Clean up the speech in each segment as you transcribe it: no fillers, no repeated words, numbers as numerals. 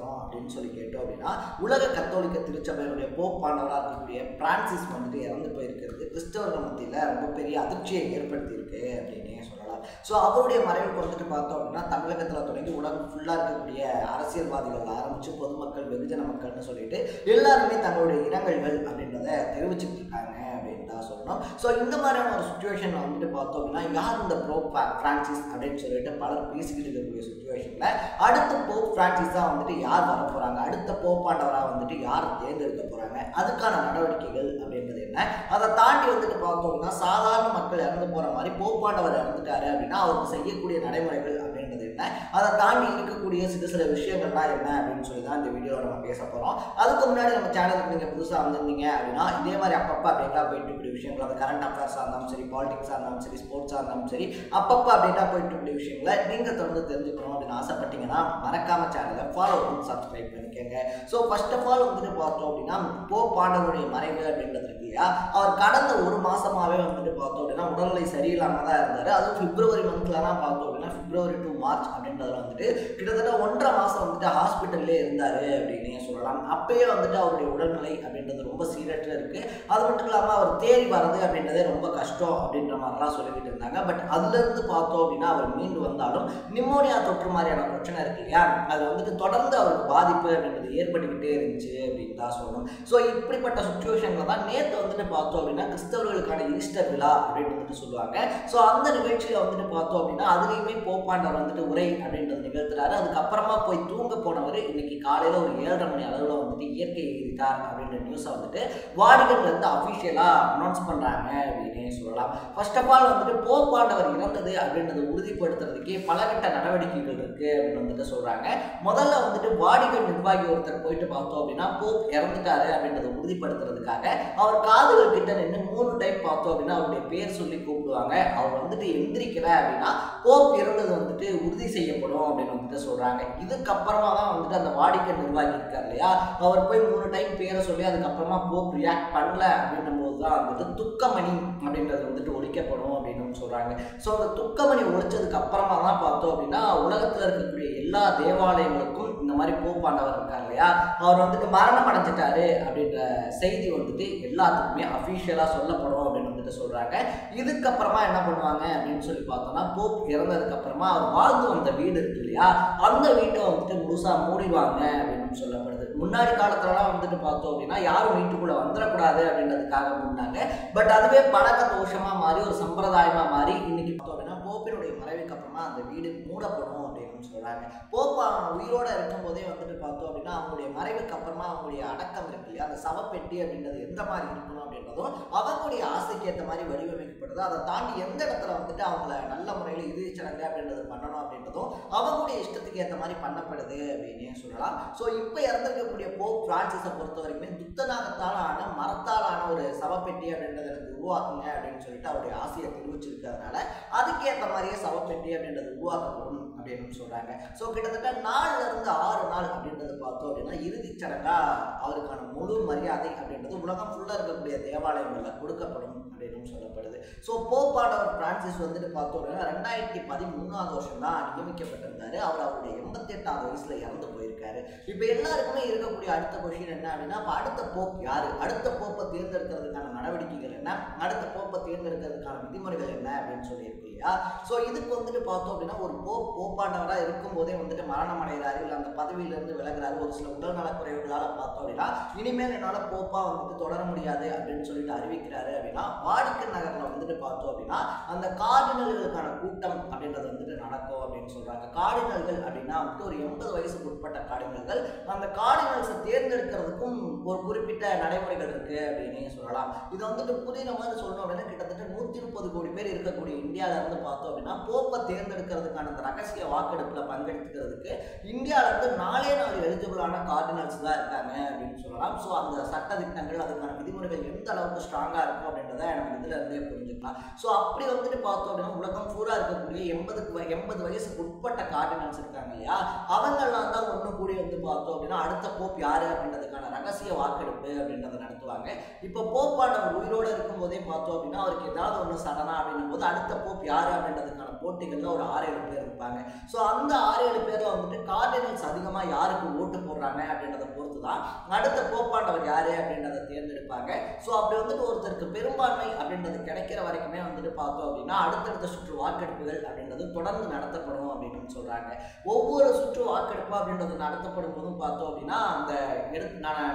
பேசணும் அப்படின்னு சொல்லி கேட்டோம் அப்படின்னா, உலக கத்தோலிக்க திருச்சபையினுடைய போப்பாண்டவராக இருக்கக்கூடிய பிரான்சிஸ் வந்துட்டு இறந்து போயிருக்கிறது கிறிஸ்தவர்கள் மத்தியில் ரொம்ப பெரிய அதிர்ச்சியை ஏற்படுத்தியிருக்கு அப்படின்னே சொல்லலாம். ஸோ அவருடைய மறைவுக்கு வந்துட்டு பார்த்தோம் அப்படின்னா, தமிழகத்தில் தொடங்கி உலகம் ஃபுல்லாக இருக்கக்கூடிய அரசியல்வாதிகள் ஆரம்பித்து பொதுமக்கள் வெகுஜன மக்கள்னு சொல்லிட்டு எல்லாருமே தங்களுடைய இரங்கல்கள் அப்படின்றத தெரிவிச்சுட்டு இருக்காங்க அப்படின்னு தான் சொல்லணும். ஸோ இந்த மாதிரியான ஒரு சுச்சுவேஷன் வந்துட்டு பார்த்தோம் அப்படின்னா, யார் இந்த போப் பிரான்சிஸ் அப்படின்னு சொல்லிட்டு பலர் பேசிக்கிட்டு இருக்கக்கூடிய சுச்சுவேஷனில் அடுத்த போப் பிரான்சிஸாக வந்துட்டு யார் வர போகிறாங்க, அடுத்த போப்பாண்டவராக வந்துட்டு யார் தேர்ந்தெடுக்க போகிறாங்க, அதுக்கான நடவடிக்கைகள் அப்படின்றது என்ன, அதை தாண்டி வந்துட்டு பார்த்தோம் அப்படின்னா சாதாரண மக்கள் இறந்து போகிற மாதிரி போப்பாண்டவர் இறந்துட்டாரு அப்படின்னா அவருக்கு செய்யக்கூடிய நடைமுறைகள் அப்படின்றது என்ன, அதை தாண்டி இருக்கக்கூடிய சில விஷயங்கள்லாம் என்ன அப்படின்னு சொல்லி தான் இந்த வீடியோவில் நம்ம பேச போகிறோம். அதுக்கு முன்னாடி நம்ம சேனலுக்கு நீங்கள் புதுசாக வந்திருந்தீங்க அப்படின்னா இதே மாதிரி அப்பப்போ அப்டேட்டாக போயிட்டு இருக்கக்கூடிய விஷயங்கள், அந்த கரண்ட் அஃபேர்ஸாக இருந்தாலும் சரி, பாலிடிக்ஸாக இருந்தாலும் சரி, ஸ்போர்ட்ஸாக இருந்தாலும் சரி, அப்பப்போ அப்டேட்டாக போயிட்டு இருக்கக்கூடிய விஷயங்களை நீங்கள் தொடர்ந்து தெரிஞ்சுக்கணும் அப்படின்னு ஆசைப்பட்டீங்கன்னா மறக்காம சேனலை ஃபாலோ பண்ணி சப்ஸ்கிரைப் பண்ணிக்கோங்க. ஸோ ஃபர்ஸ்ட் ஆஃப் ஆல் வந்துட்டு பார்த்தோம் அப்படின்னா போப்பாண்டவருடைய மறைவு அப்படின்றது இருக்கு இல்லையா, அவர் கடந்த ஒரு மாசமாகவே வந்துட்டு பார்த்தோம் அப்படின்னா உடல்நிலை சரியில்லாமல் தான் இருந்தார். அதுவும் பிப்ரவரி மந்த்லலாம் பார்த்தோம் அப்படின்னா பிப்ரவரி டு மார்ச் அப்படின்றதுல வந்துட்டு கிட்டத்தட்ட 1.5 மாதம் வந்துட்டு ஹாஸ்பிட்டல்லே இருந்தார் அப்படின்னே சொல்லலாம். அப்பயே வந்துட்டு அவருடைய உடல்நிலை அப்படின்றது ரொம்ப சீரற்ற இருக்கு. அது மட்டும் இல்லாமல் அவர் தேறி வர்றது அப்படின்றதே ரொம்ப கஷ்டம் அப்படின்ற மாதிரிலாம் சொல்லிக்கிட்டு இருந்தாங்க. பட் அதுலேருந்து பார்த்தோம் அப்படின்னா அவர் மீண்டு வந்தாலும் நிமோனியா தொற்று மாதிரியான பிரச்சனை இருக்கு இல்லையா, அது வந்துட்டு தொடர்ந்து அவருக்கு பாதிப்பு அப்படின்றது ஏற்பட்டுக்கிட்டே இருந்துச்சு அப்படின்னு தான் சொல்லணும். ஸோ இப்படிப்பட்ட சுச்சுவேஷனில் தான் நேற்று வந்துட்டு பார்த்தோம் அப்படின்னா கிறிஸ்தவர்களுக்கான ஈஸ்டர் விழா அப்படின்னு வந்துட்டு சொல்லுவாங்க. ஸோ அந்த நிகழ்ச்சியில் வந்துட்டு பார்த்தோம் அப்படின்னா அதுலேயுமே போப்பாண்டவர் வந்துட்டு உரை அப்படின்றது நிகழ்த்துறாரு. அதுக்கப்புறமா போய் தூங்க போனவர் இன்னைக்கு காலையில் ஒரு 7:30 மணி அளவில் வந்துட்டு இயற்கை எழுதிட்டார் அப்படின்ற நியூஸை வந்துட்டு வாடிகன்ல இருந்து அஃபிஷியலாக அனௌன்ஸ் பண்ணுறாங்க அப்படின்னே சொல்லலாம். ஃபர்ஸ்ட் ஆஃப் ஆல் வந்துட்டு போப்பாண்டவர் இறந்தது அப்படின்றத உறுதிப்படுத்துறதுக்கே பலகட்ட நடவடிக்கைகள் இருக்கு அப்படின்னு வந்துட்டு சொல்றாங்க. முதல்ல வந்துட்டு வாடிகன் நிர்வாகி ஒருத்தர் போயிட்டு பார்த்தோம் அப்படின்னா போப் இறந்துட்டாரு அப்படின்றத உறுதிப்படுத்துறதுக்காக அவர் காதுகள் கிட்ட நின்று 3 டைம் பார்த்தோம் அப்படின்னா அவருடைய பேர் சொல்லி கூப்பிடுவாங்க. அவர் வந்துட்டு எந்திரிக்கல அப்படின்னா போப் இறந்தது வந்துட்டு உறுதி செய்யப்படும் அப்படின்னு வந்துட்டு சொல்றாங்க. இதுக்கப்புறமா தான் வந்துட்டு அந்த வாடிகன் நிர்வாகி இருக்கார் இல்லையா, அவர் போய் 3 டைம் பேரை சொல்லி அதுக்கப்புறமா போப் ரியாக்ட் பண்ணல அப்படின்னும் போது தான் வந்துட்டு துக்கமணி அப்படின்றது வந்துட்டு ஒழிக்கப்படும் அப்படின்னு சொல்றாங்க. ஸோ அந்த துக்கமணி ஒழிச்சதுக்கு அப்புறமா தான் பார்த்தோம் அப்படின்னா உலகத்தில் இருக்கக்கூடிய எல்லா தேவாலயங்களுக்கும் இந்த மாதிரி போப்பாண்டவர் இருக்கார் இல்லையா, அவர் வந்துட்டு மரணம் அடைஞ்சிட்டாரு அப்படின்ற செய்தி வந்துட்டு எல்லாத்துக்குமே அஃபிஷியலாக சொல்லப்படும் அப்படின்னு வந்துட்டு சொல்றாங்க. இதுக்கப்புறமா என்ன பண்ணுவாங்க அப்படின்னு சொல்லி பார்த்தோம்னா போப் இறந்ததுக்கு அப்புறமா அவர் வாழ்ந்து வந்த வீடு இருக்கு இல்லையா, அந்த வீட்டை வந்துட்டு முழுசா மூடிடுவாங்க அப்படின்னு சொல்லப்படுது. முன்னாடி காலத்துலலாம் வந்துட்டு பார்த்தோம் அப்படின்னா யாரும் வீட்டுக்குள்ள வந்துடக்கூடாது அப்படின்றதுக்காக முன்னாங்க. பட் அதுவே பழக்க தோஷமா மாறி ஒரு சம்பிரதாயமா மாறி இன்னைக்கு பார்த்தோம் அப்படின்னா போப்பினுடைய மறைவுக்கு அப்புறமா அந்த வீடு மூடப்படும் அப்படின்னு சொல்றாங்க. போப்பா உயிரோட இருக்கும் போதே வந்துட்டு பார்த்தோம் அப்படின்னா அவங்களுடைய மறைவுக்கு அப்புறமா அவங்களுடைய அடக்கம் இருக்கு இல்லையா, அந்த சவப்பெட்டி அப்படின்றது எந்த மாதிரி இருக்கணும் அப்படின்றதும் அவங்களுடைய ஆசைக்கு ஏற்ற மாதிரி வடிவமைக்கப்படுது. அதை தாண்டி எந்த இடத்துல வந்துட்டு அவங்கள நல்ல முறையில் இறுதி சடங்கு அப்படின்றது பண்ணணும் அப்படின்றதும் அவங்களுடைய இஷ்டத்துக்கு ஏற்ற மாதிரி பண்ணப்படுது அப்படின்னே சொல்லலாம். ஸோ இப்போ இறந்திருக்கக்கூடிய போப் பிரான்சிஸை பொறுத்த வரைக்கும் துத்தநாகத்தால் ஆன மரத்தால் ஆன ஒரு சவப்பெட்டி அப்படின்றத எனக்கு உருவாக்குங்க அப்படின்னு சொல்லிட்டு அவருடைய ஆசையை தெரிவிச்சிருக்கிறதுனால அதுக்கேற்ற மாதிரியே சவப்பெட்டி அப்படின்றது உருவாக்கப்படும் அப்படின்னு சொல்றாங்க. ஸோ கிட்டத்தட்ட 4 இருந்து 6 நாள் அப்படின்றது பார்த்தோம் அப்படின்னா இறுதி சடங்கா அவருக்கான முழு மரியாதை அப்படின்றது உலகம் ஃபுல்லாக இருக்கக்கூடிய தேவாலயங்களில் கொடுக்கப்படும் அப்படின்னு சொல்லப்படுது. ஸோ போப்பாண்டவர் பிரான்சிஸ் வந்துட்டு பார்த்தோம் அப்படின்னா 2013 வருஷம் தான் நியமிக்கப்பட்டிருந்தாரு. அவர் அவருடைய 88வது வயசுல இறந்து போயிருக்காரு. இப்போ எல்லாருக்குமே இருக்கக்கூடிய அடுத்த கொஸ்டின் என்ன அப்படின்னா அடுத்த போப் யாரு, அடுத்த போப்பை தேர்ந்தெடுக்கிறதுக்கான நடவடிக்கைகள் என்ன, அடுத்த போப்பை தேர்ந்தெடுக்கிறதுக்கான விதிமுறைகள் என்ன அப்படின்னு சொல்லி இருக்கு இல்லையா. ஸோ இதுக்கு வந்துட்டு பார்த்தோம் அப்படின்னா ஒரு போப்பாண்டவராக இருக்கும் போதே வந்துட்டு மரணம் அடைகிறாரு, இல்லை அந்த பதவியிலிருந்து விலகிறாரு, ஒரு சில உடல் நலக்குறைவுகளால் பார்த்தோம் அப்படின்னா இனிமேல் என்னால் போப்பா வந்துட்டு தொடர முடியாது அப்படின்னு சொல்லிட்டு அறிவிக்கிறாரு அப்படின்னா வாடிக்கன் நகரில் வந்துட்டு பார்த்தோம் அப்படின்னா அந்த கார்டினல்களுக்கான கூட்டம் அப்படின்றது வந்துட்டு நடக்கும் அப்படின்னு சொல்றாங்க. கார்டினல்கள் அப்படின்னா வந்துட்டு ஒரு 80 வயசுக்கு உட்பட்ட கார்டினல்கள், அந்த கார்டினல்ஸை தேர்ந்தெடுக்கிறதுக்கும் ஒரு குறிப்பிட்ட நடைமுறைகள் இருக்கு அப்படின்னு சொல்லலாம். இது வந்துட்டு புரியுற மாதிரி சொல்லணும் அப்படின்னா கிட்டத்தட்ட 130 கோடி பேர் இருக்கக்கூடிய இந்தியாவில இருந்து பார்த்தோம் அப்படின்னா போப்பை தேர்ந்தெடுக்கிறதுக்கான அந்த ரகசிய வாக்கெடுப்பில் பங்கெடுத்துக்கிறதுக்கு இந்தியாவில இருந்து 4 எலிஜிபிளான கார்டினல்ஸ் தான் இருக்காங்க அப்படின்னு சொல்லலாம். ஸோ அந்த சட்ட திட்டங்கள் அதுக்கான விதிமுறைகள் எந்த அளவுக்கு ஸ்ட்ராங்காக இருக்கும் அப்படின்றத நம்ம இதுல இருந்தே புரிஞ்சுக்கலாம். ஸோ அப்படி வந்துட்டு பார்த்தோம் அப்படின்னா உலகம் பூரா இருக்கக்கூடிய 80 வயசுக்கு உட்பட்ட கார்டினல்ஸ் இருக்காங்க இல்லையா, அவங்கெல்லாம் தான் ஒன்று கூடி வந்து பார்த்தோம் அப்படின்னா அடுத்த போப் யாரு அப்படின்றதுக்கான ரகசிய வாக்கெடுப்பு அப்படின்றத நடத்துவாங்க. இப்போ போப்பாண்டவர் உயிரோடு இருக்கும் போதே பார்த்தோம் அப்படின்னா அவருக்கு ஏதாவது ஒன்று சடனா அப்படின்னும் போது அடுத்த போப் யாரு அப்படின்றதுக்கான போட்டிகளில் ஒரு 6-7 பேர் இருப்பாங்க. ஸோ அந்த 6-7 பேரில் வந்துட்டு கார்டினல்ஸ் அதிகமாக யாருக்கு ஓட்டு போடுறாங்க அப்படின்றத பொறுத்து தான் அடுத்த போப்பாண்டவர் யாரு அப்படின்றத தேர்ந்தெடுப்பாங்க. ஸோ அப்படி வந்துட்டு ஒருத்தருக்கு பெரும்பான்மை அப்படின்றது கிடைக்கிற வரைக்குமே வந்துட்டு பார்த்தோம் அப்படின்னா அடுத்தடுத்த சுற்று வாக்கெடுப்புகள் அப்படின்றது தொடர்ந்து நடத்தப்படும் அப்படின்னு சொல்றாங்க. ஒவ்வொரு சுற்று வாக்கெடுப்பு அப்படின்றது நடத்தப்படும் போதும் பார்த்தோம் அப்படின்னா அந்த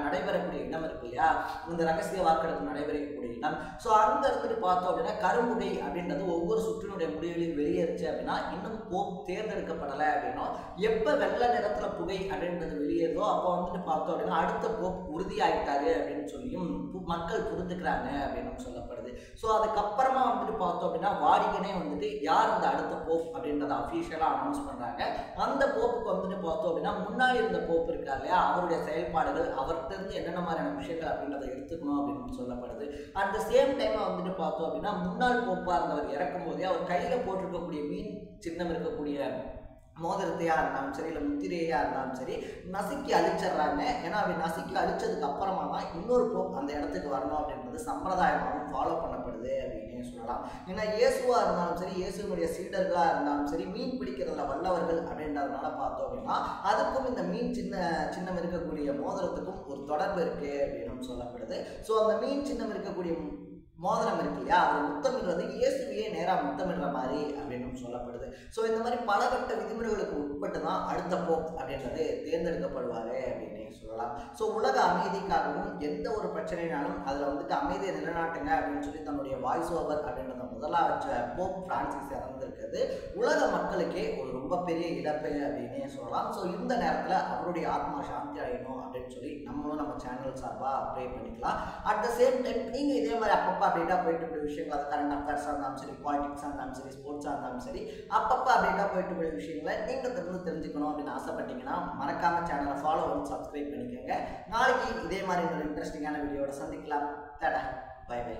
நடைபெறக்கூடிய இடம் இருக்கு இல்லையா, இந்த ரகசிய வாக்கெடுப்பு நடைபெறக்கூடிய இடம். ஸோ அங்க இருந்துட்டு பார்த்தோம் அப்படின்னா கரும்புகை அப்படின்றது ஒவ்வொரு சுற்றினுடைய முடிவுகளையும் வெளியேறுச்சு அப்படின்னா இன்னும் போப் தேர்ந்தெடுக்கப்படலை அப்படின்னா எப்போ வெள்ளை நிறத்துல புகை அப்படின்றது வெளியேறுதோ அப்போ வந்துட்டு பார்த்தோம் அப்படின்னா அடுத்த போப் உறுதியாயிட்டாரு அப்படின்னு சொல்லியும் மக்கள் புரிஞ்சுக்கிறாங்க அப்படின்னு சொல்லப்படுது. ஸோ அதுக்கப்புறமா வந்துட்டு பார்த்தோம் அப்படின்னா வாடிகனே வந்துட்டு யார் அந்த அடுத்த போப் அப்படின்றத அஃபீஷியலாக அனௌன்ஸ் பண்றாங்க. அந்த போப்புக்கு வந்துட்டு பார்த்தோம் அப்படின்னா முன்னாடி இருந்த போப் இருக்கா இல்லையா, அவருடைய செயல்பாடுகள் அவர்கிட்ட இருந்து என்னென்ன மாதிரியான விஷயங்கள் அப்படின்றத எடுத்துக்கணும் அப்படின்னு சொல்லப்படுது. அட் த சேம் டைம் வந்துட்டு பார்த்தோம் அப்படின்னா முன்னாள் போப்பா இருந்தவர் இறக்கும் போதே அவர் கையில போட்டிருக்கக்கூடிய மீன் சின்னம் இருக்கக்கூடிய மோதிரத்தையா இருந்தாலும் சரி இல்லை முத்திரையா இருந்தாலும் சரி நசுக்கி அழிச்சிடுறாங்க. ஏன்னா அப்படி நசுக்கி அழிச்சதுக்கு அப்புறமா தான் இன்னொரு போப் அந்த இடத்துக்கு வரணும் அப்படின்றது சம்பிரதாயமாகவும் ஃபாலோ பண்ணப்படுது அப்படின்னு சொல்லலாம். ஏன்னா இயேசுவா இருந்தாலும் சரி இயேசுனுடைய சீடர்களா இருந்தாலும் சரி மீன் பிடிக்கிறதுல வல்லவர்கள் அப்படின்றதுனால பார்த்தோம் அப்படின்னா அதுக்கும் இந்த மீன் சின்னம் இருக்கக்கூடிய மோதிரத்துக்கும் ஒரு தொடர்பு இருக்கு அப்படின்னு சொல்லப்படுது. ஸோ அந்த மீன் சின்னம் இருக்கக்கூடிய மோதிரம் இருக்கு இல்லையா, அது முத்தமிடுறது இயேசுவையே நேராக முத்தமிடுற மாதிரி அப்படின்னு சொல்லப்படுது. ஸோ இந்த மாதிரி பலகட்ட விதிமுறைகளுக்கு உட்பட்டு தான் அடுத்த போப் அப்படின்றது தேர்ந்தெடுக்கப்படுவாரு அப்படின்னு சொல்லலாம். ஸோ உலக அமைதிக்காகவும் எந்த ஒரு பிரச்சனைனாலும் அதில் வந்துட்டு அமைதியை நிலைநாட்டுங்க அப்படின்னு சொல்லி தன்னுடைய வாய்ஸ் ஓவர் அப்படின்றத முதலாக வச்ச போப் பிரான்சிஸ் இறந்திருக்கிறது உலக மக்களுக்கே ஒரு ரொம்ப பெரிய இழப்பு அப்படின்னே சொல்லலாம். ஸோ இந்த நேரத்தில் அவருடைய ஆத்மா சாந்தி அடையணும் அப்படின்னு சொல்லி நம்மளும் நம்ம சேனல் சார்பாக ப்ரே பண்ணிக்கலாம். அட் த சேம் டைம் நீங்கள் இதே மாதிரி அப்பப்போ அப்டேட்டாக போயிட்டு கூடிய விஷயங்கள், அது கரண்ட் அஃபேர்ஸாக இருந்தாலும் சரி பாலிடிக்ஸாக இருந்தாலும் சரி ஸ்போர்ட்ஸாக இருந்தாலும் சரி அப்பப்போ அப்டேட்டாக போயிட்டு கூடிய விஷயங்களை நீங்கள் தெரிஞ்சுக்கணும் அப்படின்னு ஆசைப்பட்டீங்கன்னா மறக்காம சேனலை ஃபாலோ பண்ணி சப்ஸ்கிரைப் பண்ணிக்கோங்க. நாளைக்கு இதே மாதிரி ஒரு இன்ட்ரெஸ்டிங்கான வீடியோட சந்திக்கலாம். Tata, bye by.